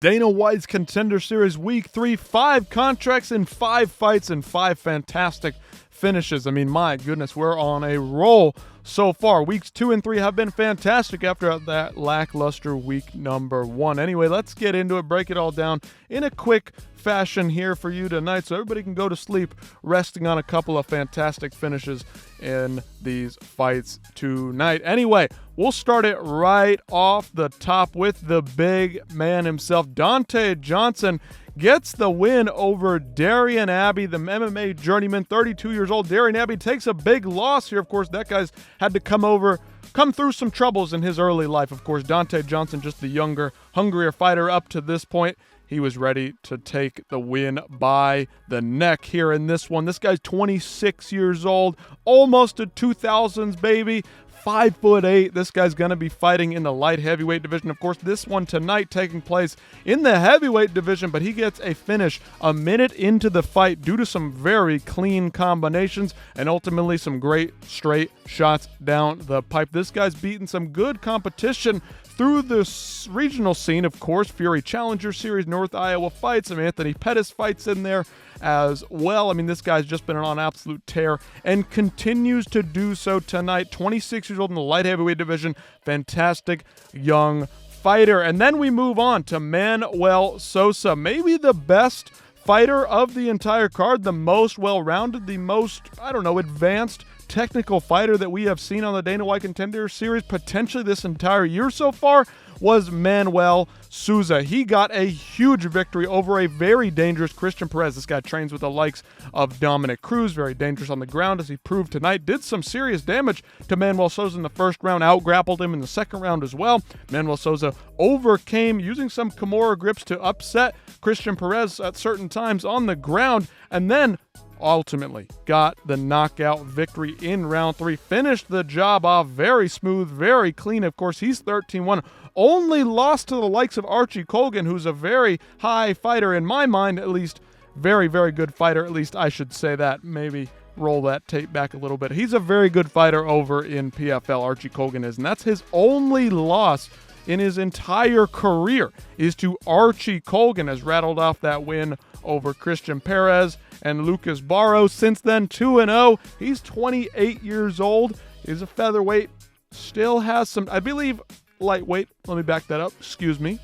Dana White's Contender Series Week 3, 5 contracts in 5 fights and 5 fantastic finishes. I mean, my goodness, we're on a roll so far. Weeks 2 and 3 have been fantastic after that lackluster week number 1. Anyway, let's get into it, break it all down in a quick fashion here for you tonight so everybody can go to sleep resting on a couple of fantastic finishes in these fights tonight. Anyway, we'll start it right off the top with the big man himself. Deontay Johnson gets the win over Darian Abbey, the MMA journeyman, 32 years old. Darian Abbey takes a big loss here. Of course, that guy's had to come through some troubles in his early life. Of course, Deontay Johnson, just the younger, hungrier fighter up to this point. He was ready to take the win by the neck here in this one. This guy's 26 years old, almost a 2000s baby. 5'8". This guy's going to be fighting in the light heavyweight division. Of course, this one tonight taking place in the heavyweight division, but he gets a finish a minute into the fight due to some very clean combinations and ultimately some great straight shots down the pipe. This guy's beaten some good competition through the regional scene. Of course, Fury Challenger Series, North Iowa fights, some Anthony Pettis fights in there as well. I mean, this guy's just been on absolute tear and continues to do so tonight. 26 years old in the light heavyweight division. Fantastic young fighter. And then we move on to Manuel Sosa, maybe the best fighter of the entire card, the most well-rounded, the most, advanced technical fighter that we have seen on the Dana White Contender Series potentially this entire year so far was Manuel Souza. He got a huge victory over a very dangerous Christian Perez. This guy trains with the likes of Dominic Cruz, very dangerous on the ground as he proved tonight. Did some serious damage to Manuel Souza in the first round, out-grappled him in the second round as well. Manuel Souza overcame using some Kimura grips to upset Christian Perez at certain times on the ground, and then ultimately got the knockout victory in round 3. Finished the job off very smooth, very clean. Of course, he's 13-1. Only lost to the likes of Archie Colgan, who's a very high fighter, in my mind at least. Very, very good fighter, at least I should say that. Maybe roll that tape back a little bit. He's a very good fighter over in PFL, Archie Colgan is, and that's his only loss in his entire career is to Archie Colgan, has rattled off that win over Christian Perez and Lucas Barros. Since then, 2-0. He's 28 years old. He's a featherweight. Still has some, I believe, lightweight. Let me back that up.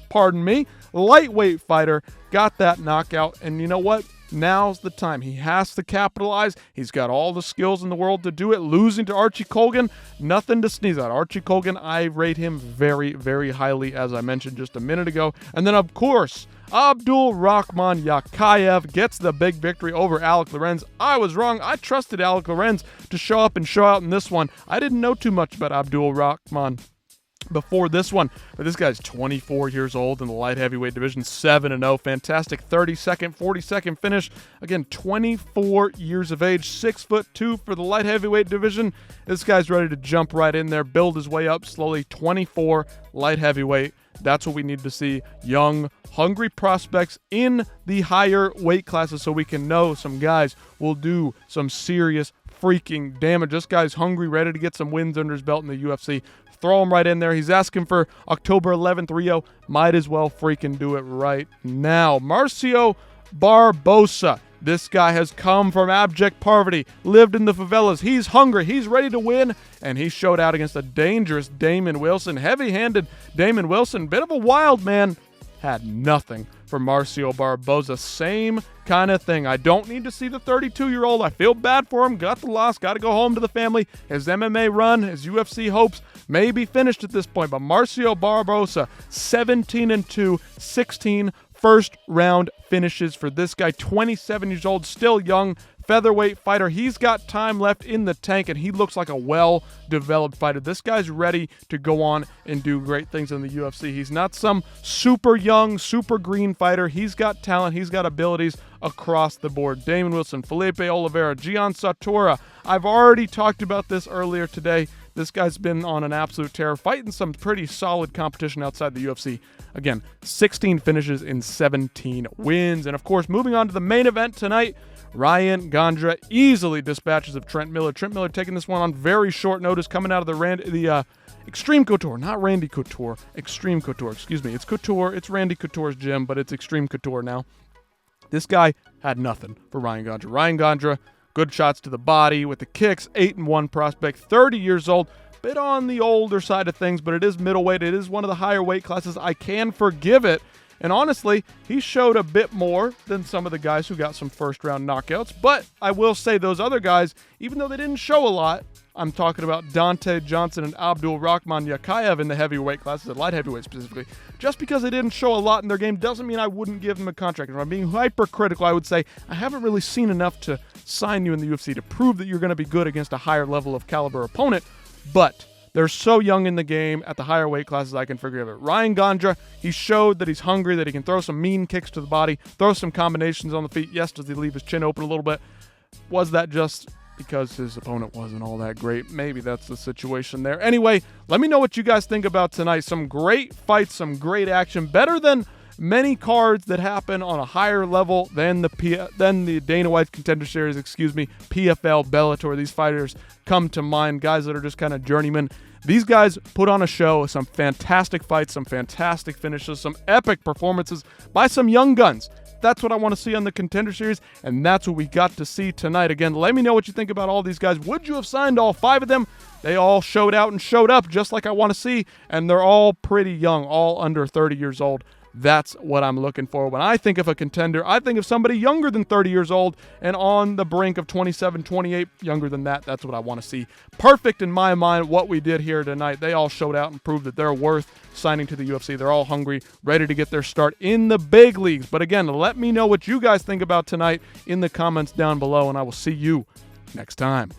Pardon me. Lightweight fighter. Got that knockout. And you know what? Now's the time. He has to capitalize. He's got all the skills in the world to do it. Losing to Archie Colgan, nothing to sneeze at. Archie Colgan, I rate him very, very highly, as I mentioned just a minute ago. And then, of course, Abdul Rahman Yakayev gets the big victory over Alec Lorenz. I was wrong. I trusted Alec Lorenz to show up and show out in this one. I didn't know too much about Abdul Rahman before this one, but this guy's 24 years old in the light heavyweight division, 7-0, fantastic 30-second, 40-second finish. Again, 24 years of age, 6'2" for the light heavyweight division. This guy's ready to jump right in there, build his way up slowly. 24 light heavyweight. That's what we need to see. Young, hungry prospects in the higher weight classes so we can know some guys will do some serious freaking damage. This guy's hungry, ready to get some wins under his belt in the UFC. Throw him right in there. He's asking for October 11th, Rio. Might as well freaking do it right now. Marcio Barbosa. This guy has come from abject poverty, lived in the favelas. He's hungry. He's ready to win, and he showed out against a dangerous Damon Wilson. Heavy-handed Damon Wilson, bit of a wild man. Had nothing for Marcio Barbosa. Same kind of thing. I don't need to see the 32-year-old. I feel bad for him. Got the loss. Got to go home to the family. His MMA run, his UFC hopes may be finished at this point. But Marcio Barbosa, 17-2, 16 first-round finishes for this guy. 27 years old, still young, featherweight fighter. He's got time left in the tank, and he looks like a well-developed fighter. This guy's ready to go on and do great things in the UFC. He's not some super young, super green fighter. He's got talent. He's got abilities across the board. Damon Wilson, Felipe Oliveira, Gian Satora. I've already talked about this earlier today. This guy's been on an absolute tear, fighting some pretty solid competition outside the UFC. Again, 16 finishes in 17 wins. And of course, moving on to the main event tonight, Ryan Gondra easily dispatches of Trent Miller. Trent Miller taking this one on very short notice, coming out of the Extreme Couture, not Randy Couture, Extreme Couture, excuse me. It's Couture, it's Randy Couture's gym, but it's Extreme Couture now. This guy had nothing for Ryan Gondra. Ryan Gondra, good shots to the body with the kicks, 8-1 prospect, 30 years old, bit on the older side of things, but it is middleweight. It is one of the higher weight classes. I can forgive it. And honestly, he showed a bit more than some of the guys who got some first-round knockouts. But I will say those other guys, even though they didn't show a lot, I'm talking about Dante Johnson and Abdul Rahman Yakayev in the heavyweight classes, the light heavyweight specifically. Just because they didn't show a lot in their game doesn't mean I wouldn't give them a contract. If I'm being hypercritical, I would say I haven't really seen enough to sign you in the UFC to prove that you're going to be good against a higher level of caliber opponent. But they're so young in the game at the higher weight classes, I can forgive it. Ryan Gondra, he showed that he's hungry, that he can throw some mean kicks to the body, throw some combinations on the feet. Yes, does he leave his chin open a little bit? Was that just because his opponent wasn't all that great? Maybe that's the situation there. Anyway, let me know what you guys think about tonight. Some great fights, some great action. Better than many cards that happen on a higher level than the Dana White Contender Series, PFL, Bellator. These fighters come to mind, guys that are just kind of journeymen. These guys put on a show, some fantastic fights, some fantastic finishes, some epic performances by some young guns. That's what I want to see on the Contender Series, and that's what we got to see tonight. Again, let me know what you think about all these guys. Would you have signed all 5 of them? They all showed out and showed up just like I want to see, and they're all pretty young, all under 30 years old. That's what I'm looking for. When I think of a contender, I think of somebody younger than 30 years old and on the brink of 27, 28, younger than that. That's what I want to see. Perfect in my mind what we did here tonight. They all showed out and proved that they're worth signing to the UFC. They're all hungry, ready to get their start in the big leagues. But again, let me know what you guys think about tonight in the comments down below, and I will see you next time.